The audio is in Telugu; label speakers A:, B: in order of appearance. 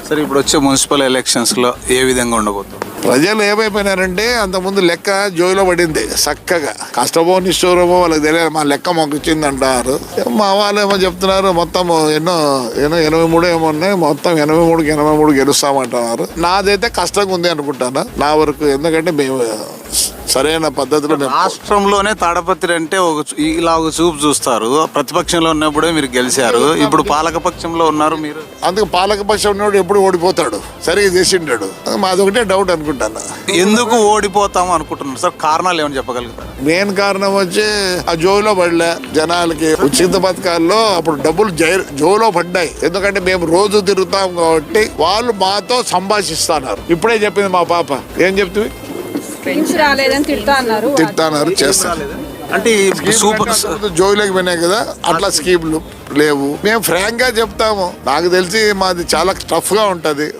A: సరే, ఇప్పుడు వచ్చే మున్సిపల్ ఎలక్షన్స్లో ఏ విధంగా ఉండబోతుంది?
B: ప్రజలు ఏమైపోయినారంటే అంతకుముందు లెక్క జోయిలో పడింది చక్కగా. కష్టమో నిష్ఠూరమో వాళ్ళకి తెలియదు, మా లెక్క మాకు ఇచ్చింది అంటారు. మా వాళ్ళు ఏమో చెప్తున్నారు మొత్తం ఎన్నో 83 ఏమో ఉన్నాయి, మొత్తం 83 గెలుస్తామంటున్నారు. నాదైతే కష్టంగా ఉంది అనుకుంటాను నా వరకు. ఎందుకంటే మేము సరైన పద్ధతిలో
A: రాష్ట్రంలోనే తాడపత్రి అంటే ఇలా ఒక చూపు చూస్తారు. ప్రతిపక్షంలో ఉన్నప్పుడే మీరు గెలిచారు, ఇప్పుడు పాలకపక్షంలో ఉన్నారు మీరు.
B: అందుకు పాలకపక్షం ఉన్నవాడు ఎప్పుడు ఓడిపోతాడు, సరిగ్గా చేసిండాడు. మాది ఒకటే డౌట్ అనుకుంటాను.
A: ఎందుకు ఓడిపోతాము అనుకుంటున్నారు సార్? కారణాలు ఏమని చెప్పగలుగుతారు?
B: మెయిన్ కారణం వచ్చి ఆ జోలో పడలే జనాలకి. ఉచిత పథకాల్లో అప్పుడు డబ్బులు జోలో పడ్డాయి. ఎందుకంటే మేము రోజు తిరుగుతాం కాబట్టి వాళ్ళు మాతో సంభాషిస్తున్నారు. ఇప్పుడే చెప్పింది మా పాప, ఏం చెప్తుంది, తిడతాన్నారు చేస్తారు.
A: అంటే సూపర్
B: జోయిలోకి పోయినాయి కదా, అట్లా స్కీమ్లు లేవు. మేము ఫ్రాంక్ గా చెప్తాము. నాకు తెలిసి మాది చాలా టఫ్ గా ఉంటది.